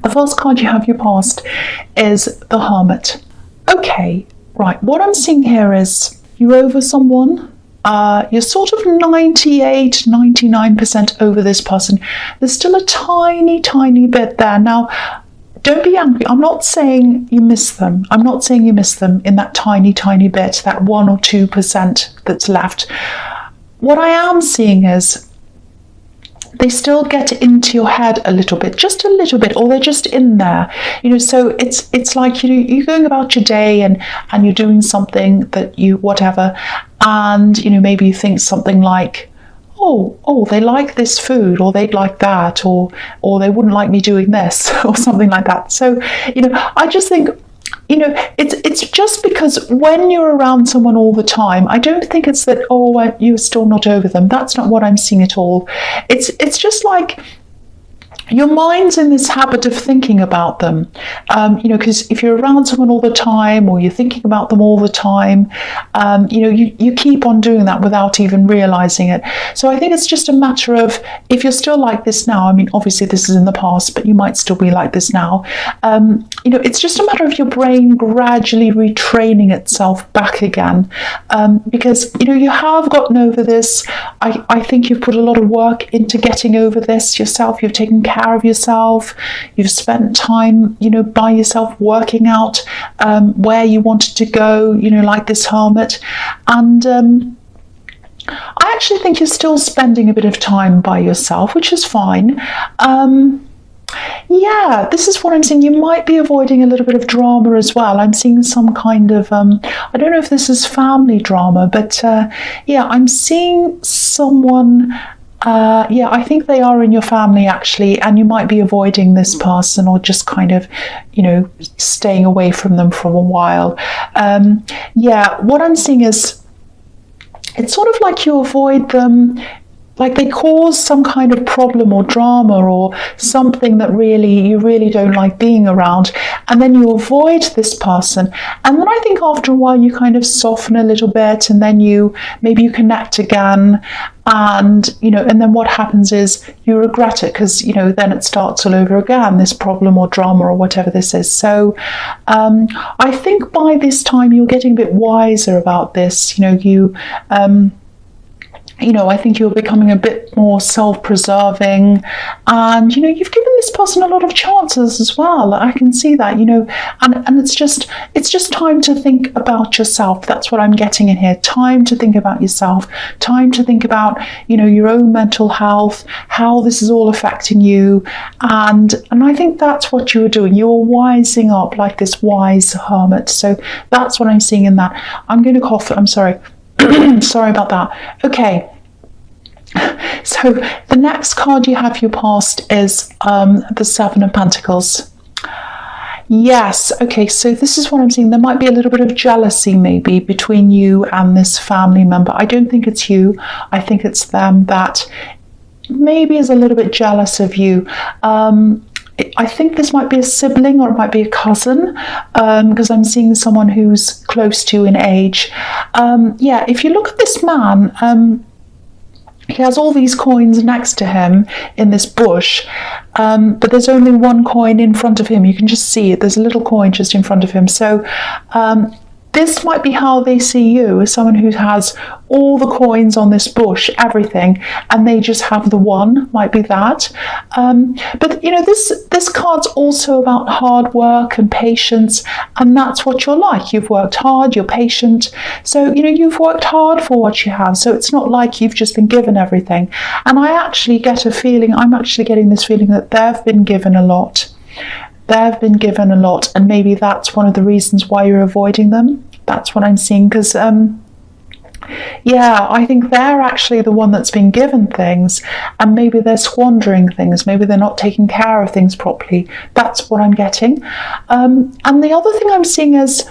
The first card you have your past is the Hermit. Okay, right, what I'm seeing here is you're over someone. You're sort of 98, 99% over this person. There's still a tiny, tiny bit there. Now, don't be angry. I'm not saying you miss them. I'm not saying you miss them in that tiny, tiny bit, that 1 or 2% that's left. What I am seeing is they still get into your head a little bit, just a little bit, or they're just in there, so it's like, you're going about your day and you're doing something that you, whatever, and, maybe you think something like, oh, they like this food, or they'd like that, or they wouldn't like me doing this, or something like that. So, I just think, it's just because when you're around someone all the time, I don't think it's that, you're still not over them. That's not what I'm seeing at all. It's just like your mind's in this habit of thinking about them, because if you're around someone all the time, or you're thinking about them all the time, you keep on doing that without even realizing it. So I think it's just a matter of, if you're still like this now, I mean, obviously this is in the past, but you might still be like this now, it's just a matter of your brain gradually retraining itself back again, because, you have gotten over this. I think you've put a lot of work into getting over this yourself. You've taken care of yourself. You've spent time, by yourself, working out where you wanted to go, like this Hermit. And I actually think you're still spending a bit of time by yourself, which is fine. Yeah, this is what I'm seeing. You might be avoiding a little bit of drama as well. I'm seeing some kind of, I don't know if this is family drama, but yeah, I'm seeing someone, I think they are in your family actually, and you might be avoiding this person, or just kind of, staying away from them for a while. Yeah, what I'm seeing is, it's sort of like you avoid them, like they cause some kind of problem or drama, or something that you really don't like being around, and then you avoid this person, and then I think after a while you kind of soften a little bit, and then maybe you connect again, and and then what happens is you regret it, because then it starts all over again, this problem or drama or whatever this is. So I think by this time you're getting a bit wiser about this. I think you're becoming a bit more self-preserving, and you've given this person a lot of chances as well. I can see that, and it's just time to think about yourself. That's what I'm getting in here. Time to think about yourself. Time to think about your own mental health, how this is all affecting you, and I think that's what you were doing. You were wising up like this wise Hermit. So that's what I'm seeing in that. I'm going to cough. I'm sorry. Sorry about that. Okay. So the next card you have your past is the Seven of Pentacles. Yes, okay, so this is what I'm seeing. There might be a little bit of jealousy maybe between you and this family member. I don't think it's you. I think it's them that maybe is a little bit jealous of you. I think this might be a sibling, or it might be a cousin, because I'm seeing someone who's close to you in age. Yeah, if you look at this man, he has all these coins next to him in this bush, but there's only one coin in front of him. You can just see it. There's a little coin just in front of him. So this might be how they see you, as someone who has all the coins on this bush, everything, and they just have the one, might be that. But this card's also about hard work and patience, and that's what you're like. You've worked hard, you're patient, so you've worked hard for what you have, so it's not like you've just been given everything. And I actually get a feeling, I'm actually getting this feeling that they've been given a lot. They've been given a lot, and maybe that's one of the reasons why you're avoiding them. That's what I'm seeing, because yeah, I think they're actually the one that's been given things, and maybe they're squandering things, maybe they're not taking care of things properly. That's what I'm getting. And the other thing I'm seeing is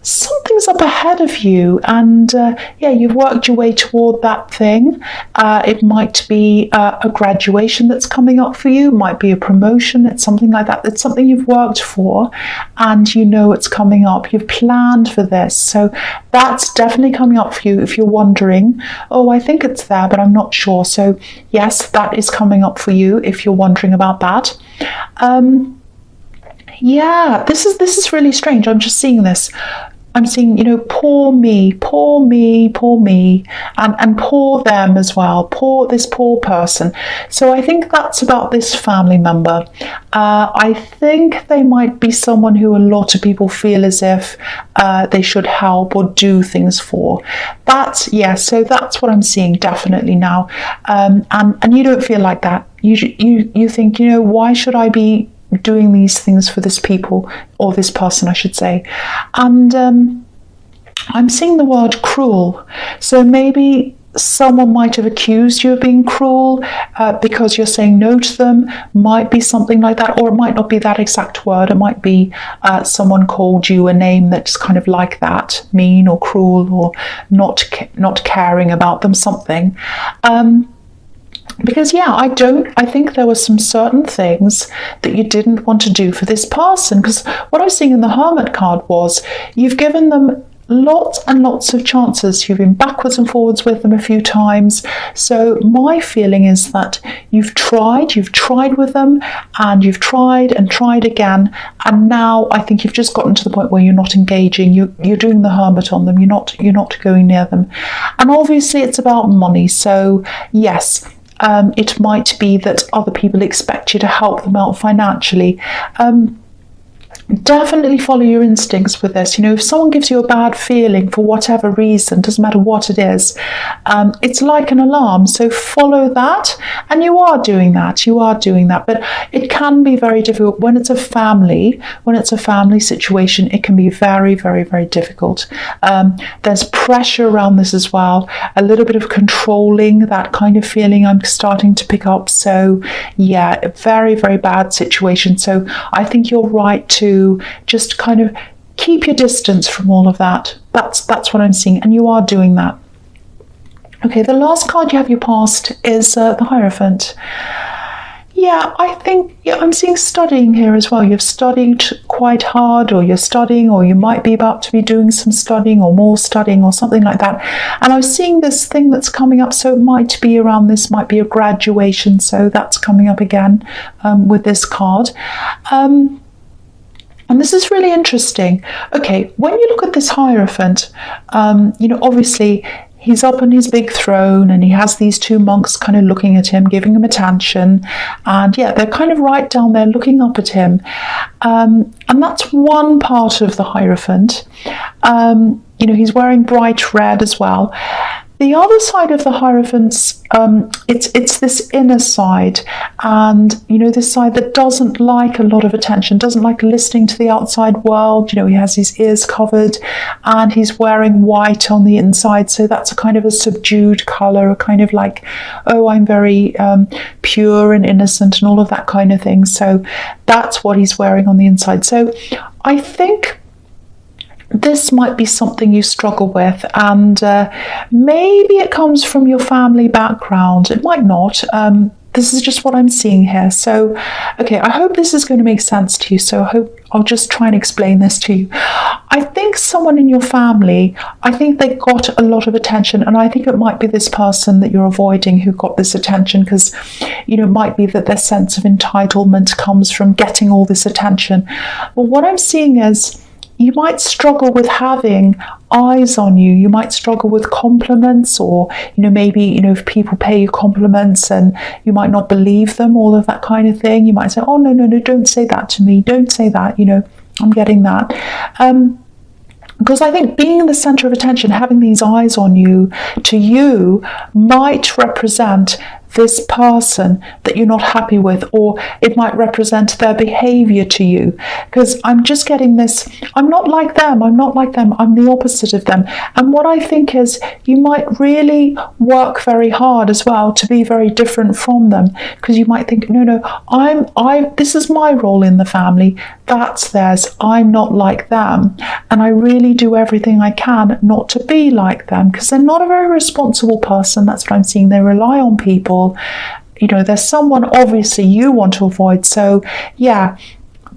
something's up ahead of you, and yeah, you've worked your way toward that thing. It might be a graduation that's coming up for you, might be a promotion, it's something like that. It's something you've worked for, and it's coming up. You've planned for this, so that's definitely coming up for you. If you're wondering, I think it's there, but I'm not sure. So yes, that is coming up for you if you're wondering about that. Yeah, this is really strange. I'm just seeing this. I'm seeing, poor me, poor me, poor me, and poor them as well, this poor person. So I think that's about this family member. I think they might be someone who a lot of people feel as if they should help or do things for. So that's what I'm seeing definitely now. And you don't feel like that. You think, why should I be doing these things for this people, or this person I should say. And I'm seeing the word cruel. So maybe someone might have accused you of being cruel because you're saying no to them. Might be something like that, or it might not be that exact word. It might be someone called you a name that's kind of like that, mean or cruel, or not caring about them, something. Because I think there were some certain things that you didn't want to do for this person. Because what I was seeing in the Hermit card was you've given them lots and lots of chances. You've been backwards and forwards with them a few times. So my feeling is that you've tried with them, and you've tried and tried again, and now I think you've just gotten to the point where you're not engaging. You're doing the Hermit on them. You're not going near them. And obviously it's about money. So yes, it might be that other people expect you to help them out financially. Definitely follow your instincts with this. If someone gives you a bad feeling for whatever reason, doesn't matter what it is, it's like an alarm. So follow that, and you are doing that. But it can be very difficult when it's a family situation. It can be very, very, very difficult. There's pressure around this as well, a little bit of controlling, that kind of feeling I'm starting to pick up. So yeah, a very, very bad situation. So I think you're right to just kind of keep your distance from all of that. That's what I'm seeing, and you are doing that. Okay, the last card you have your past is the Hierophant. Yeah, I think I'm seeing studying here as well. You've studied quite hard, or you're studying, or you might be about to be doing some studying or more studying or something like that. And I was seeing this thing that's coming up, so it might be around this, might be a graduation, so that's coming up again with this card. And this is really interesting. Okay, when you look at this Hierophant, obviously he's up on his big throne, and he has these two monks kind of looking at him, giving him attention. And yeah, they're kind of right down there looking up at him. And that's one part of the Hierophant. He's wearing bright red as well. The other side of the Hierophants, it's this inner side, and this side that doesn't like a lot of attention, doesn't like listening to the outside world. He has his ears covered, and he's wearing white on the inside, so that's a kind of a subdued color, a kind of like, oh, I'm very pure and innocent and all of that kind of thing. So that's what he's wearing on the inside. So I think this might be something you struggle with, and maybe it comes from your family background. It might not. This is just what I'm seeing here. So, okay, I hope this is going to make sense to you. So I'll just try and explain this to you. I think someone in your family, I think they got a lot of attention, and I think it might be this person that you're avoiding who got this attention, because, it might be that their sense of entitlement comes from getting all this attention. But what I'm seeing is, you might struggle with having eyes on you. You might struggle with compliments, or, maybe, if people pay you compliments and you might not believe them, all of that kind of thing. You might say, oh, no, don't say that to me. Don't say that, I'm getting that. Because I think being the center of attention, having these eyes on you, to you, might represent this person that you're not happy with, or it might represent their behavior to you. Because I'm just getting this, I'm not like them, I'm the opposite of them. And what I think is, you might really work very hard as well to be very different from them, because you might think, no, this is my role in the family, that's theirs, I'm not like them, and I really do everything I can not to be like them, because they're not a very responsible person. That's what I'm seeing. They rely on people. There's someone obviously you want to avoid. So yeah,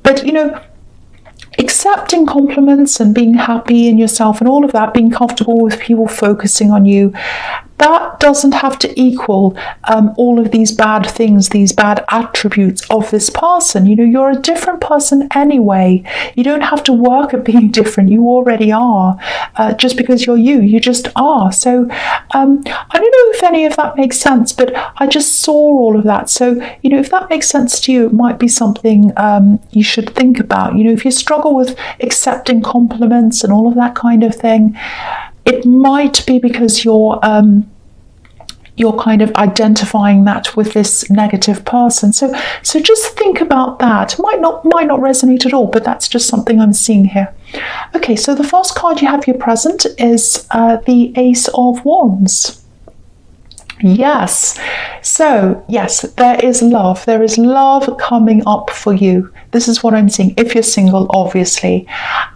but accepting compliments and being happy in yourself and all of that, being comfortable with people focusing on you, that doesn't have to equal all of these bad things, these bad attributes of this person. You know, you're a different person anyway. You don't have to work at being different. You already are. Just because you're you, you just are. So I don't know if any of that makes sense, but I just saw all of that. So, you know, if that makes sense to you, it might be something you should think about. You know, if you struggle with accepting compliments and all of that kind of thing, it might be because you're kind of identifying that with this negative person. So just think about that. Might not resonate at all, but that's just something I'm seeing here. Okay, so the first card you have here present is the Ace of Wands. Yes. So, yes, there is love. There is love coming up for you. This is what I'm seeing, if you're single, obviously.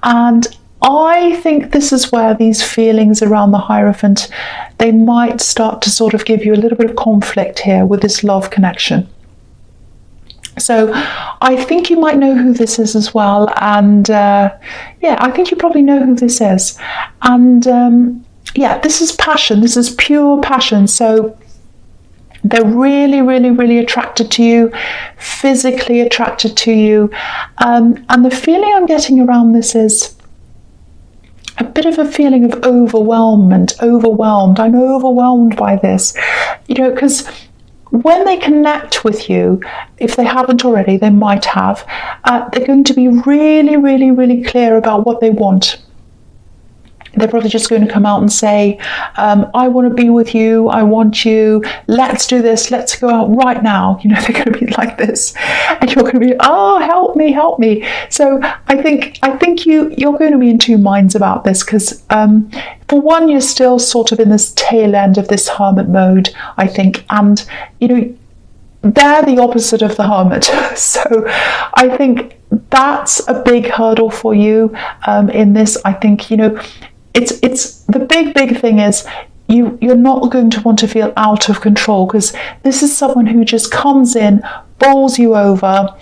And I think this is where these feelings around the Hierophant, they might start to sort of give you a little bit of conflict here with this love connection. So I think you might know who this is as well. And yeah, I think you probably know who this is. And yeah, this is passion. This is pure passion. So they're really, really, really attracted to you, physically attracted to you. And the feeling I'm getting around this is a bit of a feeling of overwhelmed. I'm overwhelmed by this, you know, because when they connect with you, if they haven't already, they might have, they're going to be really, really, really clear about what they want. They're probably just going to come out and say, I want to be with you, I want you, let's do this, let's go out right now. You know, they're going to be like this. And you're going to be, oh, help me, help me. So I think you're going to be in two minds about this because, for one, you're still sort of in this tail end of this hermit mode, I think. And, you know, they're the opposite of the hermit. So I think that's a big hurdle for you in this. I think, you know, it's the big thing is you're not going to want to feel out of control because this is someone who just comes in, bowls you over,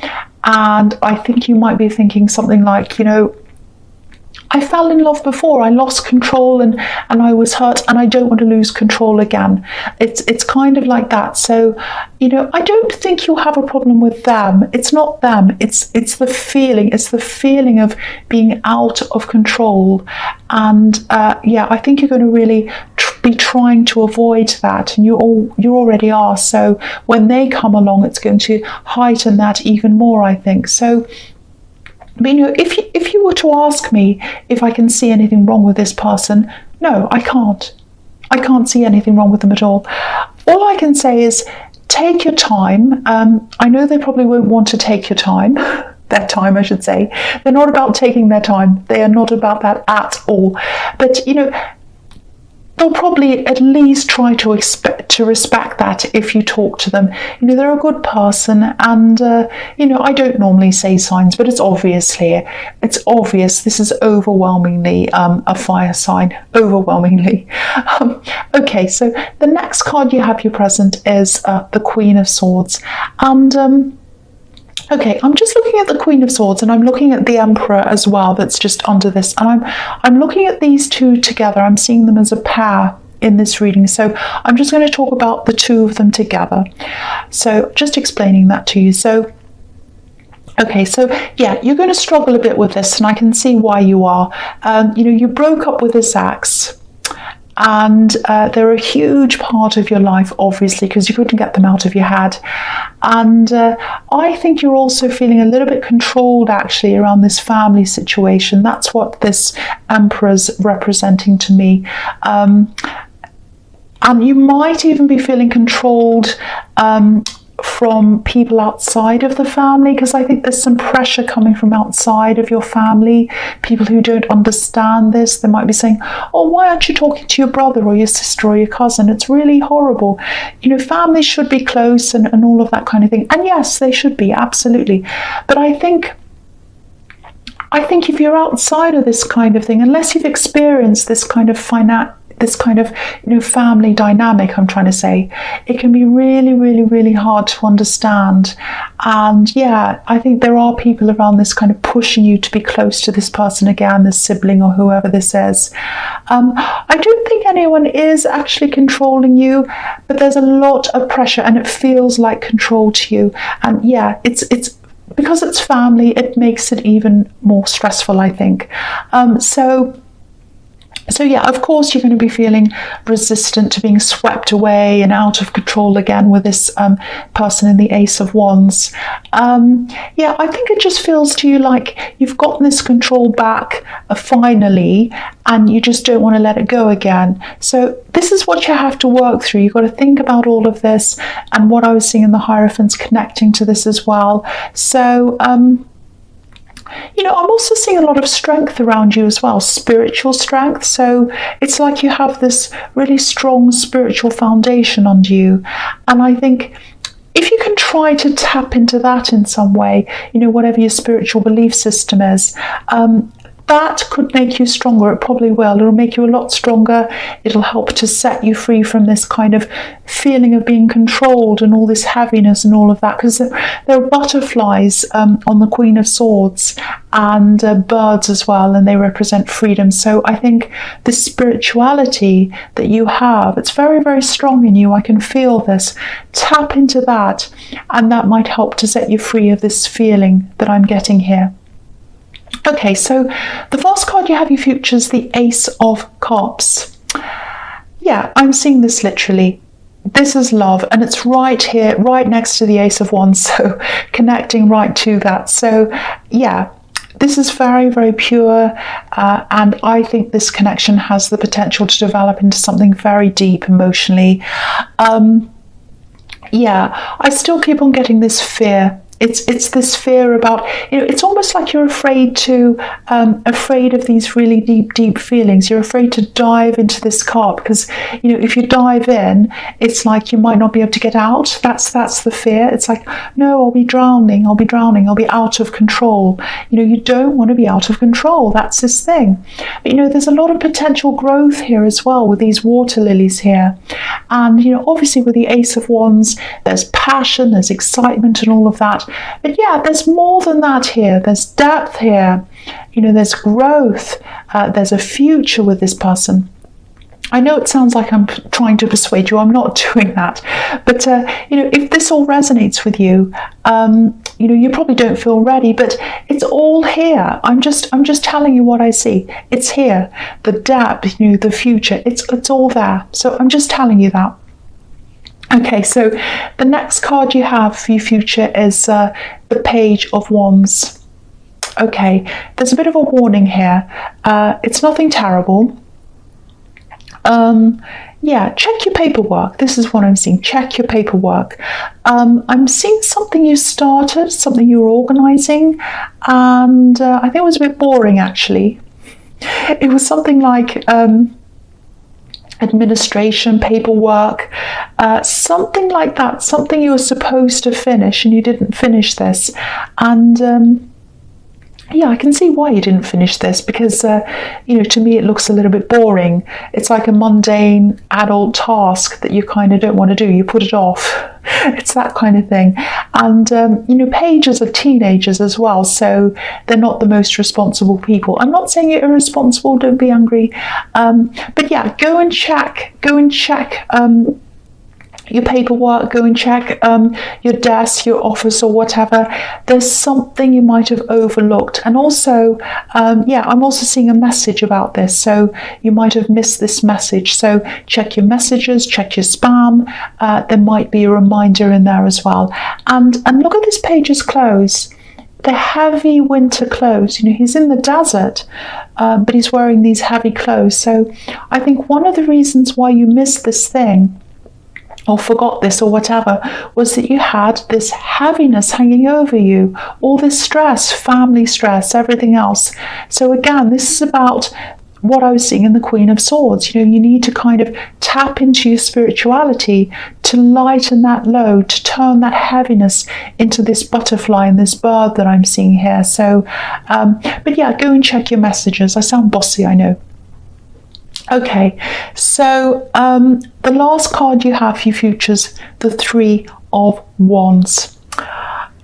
and I think you might be thinking something like, you know, I fell in love before, I lost control and I was hurt and I don't want to lose control again. It's kind of like that. So, you know, I don't think you'll have a problem with them. It's not them. It's the feeling. It's the feeling of being out of control. And yeah, I think you're going to really be trying to avoid that, and you already are. So when they come along, it's going to heighten that even more, I think. So, you know, if you were to ask me if I can see anything wrong with this person, no, I can't. I can't see anything wrong with them at all. All I can say is take your time. I know they probably won't want to take your time. Their time, I should say. They're not about taking their time. They are not about that at all. But, you know, they'll probably at least try to respect that if you talk to them. You know, they're a good person, and you know, I don't normally say signs, but it's obvious here. It's obvious. This is overwhelmingly a fire sign. Overwhelmingly. Okay, so the next card you have here present is the Queen of Swords, and okay, I'm just looking at the Queen of Swords and I'm looking at the Emperor as well that's just under this, and I'm looking at these two together. I'm seeing them as a pair in this reading, so I'm just going to talk about the two of them together. So just explaining that to you. So okay, so yeah, you're going to struggle a bit with this, and I can see why you are. You know, you broke up with this ex, and they're a huge part of your life, obviously, because you couldn't get them out of your head. And I think you're also feeling a little bit controlled, actually, around this family situation. That's what this Emperor's representing to me. And you might even be feeling controlled from people outside of the family, because I think there's some pressure coming from outside of your family, people who don't understand this. They might be saying, oh, why aren't you talking to your brother or your sister or your cousin? It's really horrible. You know, families should be close and all of that kind of thing. And yes, they should be, absolutely. But I think if you're outside of this kind of thing, unless you've experienced this kind of this kind of, family dynamic, I'm trying to say, it can be really, really, really hard to understand. And yeah, I think there are people around this kind of pushing you to be close to this person again, this sibling or whoever this is. I don't think anyone is actually controlling you, but there's a lot of pressure and it feels like control to you. And yeah, it's because it's family, it makes it even more stressful, I think. So yeah, of course you're going to be feeling resistant to being swept away and out of control again with this person in the Ace of Wands. Yeah, I think it just feels to you like you've gotten this control back finally, and you just don't want to let it go again. So this is what you have to work through. You've got to think about all of this, and what I was seeing in the Hierophants connecting to this as well. So I'm also seeing a lot of strength around you as well, spiritual strength. So it's like you have this really strong spiritual foundation under you. And I think if you can try to tap into that in some way, whatever your spiritual belief system is, that could make you stronger. It probably will. It'll make you a lot stronger. It'll help to set you free from this kind of feeling of being controlled and all this heaviness and all of that. Because there are butterflies on the Queen of Swords and birds as well, and they represent freedom. So I think this spirituality that you have, it's very, very strong in you. I can feel this. Tap into that, and that might help to set you free of this feeling that I'm getting here. Okay, so the first card you have, your futures, the Ace of Cups. Yeah, I'm seeing this literally. This is love, and it's right here, right next to the Ace of Wands, so connecting right to that. So yeah, this is very, very pure, and I think this connection has the potential to develop into something very deep emotionally. Yeah, I still keep on getting this fear. It's this fear about, it's almost like you're afraid of these really deep feelings. You're afraid to dive into this cup because, if you dive in, it's like you might not be able to get out. That's the fear. It's like, no, I'll be drowning, I'll be out of control. You don't want to be out of control. That's this thing. But, there's a lot of potential growth here as well with these water lilies here. And, obviously with the Ace of Wands, there's passion, there's excitement and all of that. But yeah, there's more than that here. There's depth here. There's growth. There's a future with this person. I know it sounds like I'm trying to persuade you. I'm not doing that. But, if this all resonates with you, you probably don't feel ready, but it's all here. I'm just telling you what I see. It's here. The depth, the future, it's all there. So I'm just telling you that. Okay, so the next card you have for your future is the Page of Wands. Okay, there's a bit of a warning here. It's nothing terrible. Yeah, check your paperwork. This is what I'm seeing. Check your paperwork. I'm seeing something you started, something you were organising, and I think it was a bit boring actually. It was something like administration, paperwork, something like that, something you were supposed to finish and you didn't finish this. And yeah, I can see why you didn't finish this because, to me it looks a little bit boring. It's like a mundane adult task that you kind of don't want to do. You put it off. It's that kind of thing. And, pages are teenagers as well, so they're not the most responsible people. I'm not saying you're irresponsible, don't be angry. But yeah, go and check your paperwork, go and check your desk, your office or whatever. There's something you might have overlooked. And also, I'm also seeing a message about this. So you might have missed this message. So check your messages, check your spam. There might be a reminder in there as well. And look at this page's clothes. The heavy winter clothes. He's in the desert, but he's wearing these heavy clothes. So I think one of the reasons why you missed this thing or forgot this or whatever was that you had this heaviness hanging over you, all this stress, family stress, everything else. So again, this is about what I was seeing in the Queen of Swords. You need to kind of tap into your spirituality to lighten that load, to turn that heaviness into this butterfly and this bird that I'm seeing here. So, but yeah, go and check your messages. I sound bossy, I know. Okay, so the last card you have for your futures, the Three of Wands.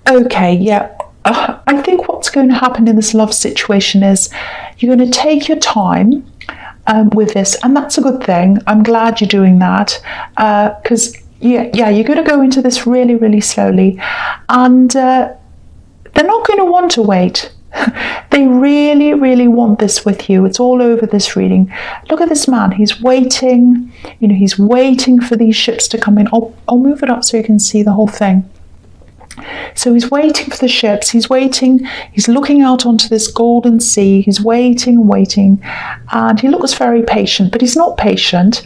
Okay, yeah, I think what's going to happen in this love situation is you're going to take your time with this, and that's a good thing. I'm glad you're doing that, because yeah, you're going to go into this really, really slowly, and they're not going to want to wait. They really, really want this with you. It's all over this reading. Look at this man. He's waiting. You know, he's waiting for these ships to come in. I'll move it up so you can see the whole thing. So he's waiting for the ships. He's waiting. He's looking out onto this golden sea. He's waiting and waiting. And he looks very patient, but he's not patient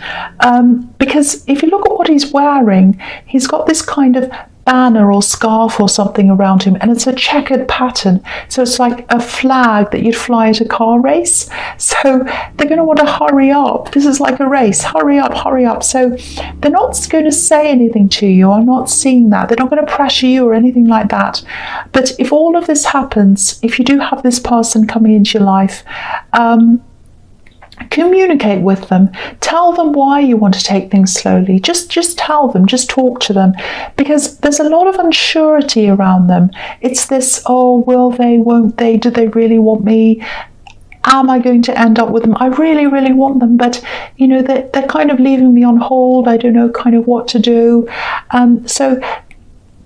because if you look at what he's wearing, he's got this kind of banner or scarf or something around him, and it's a checkered pattern, so it's like a flag that you'd fly at a car race. So they're going to want to hurry up. This is like a race. Hurry up. So they're not going to say anything to you. I'm not seeing that. They're not going to pressure you or anything like that. But if all of this happens, if you do have this person coming into your life, communicate with them. Tell them why you want to take things slowly. Just tell them, just talk to them, because there's a lot of unsurety around them. It's this, oh, will they, won't they, do they really want me? Am I going to end up with them? I really, really want them, but you know, they're kind of leaving me on hold. I don't know kind of what to do. So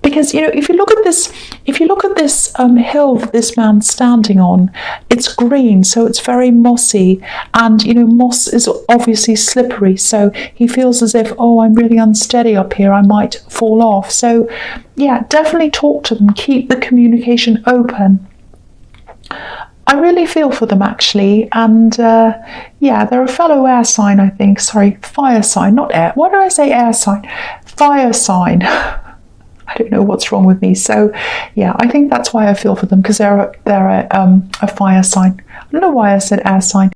because, you know, if you look at this hill that this man's standing on, it's green, so it's very mossy, and you know, moss is obviously slippery, so he feels as if, oh, I'm really unsteady up here, I might fall off. So yeah, definitely talk to them, keep the communication open. I really feel for them, actually, and yeah, they're a fellow air sign, I think. Sorry, fire sign, not air. Why did I say air sign? Fire sign. I don't know what's wrong with me. So yeah, I think that's why I feel for them, because they're a fire sign. I don't know why I said air sign.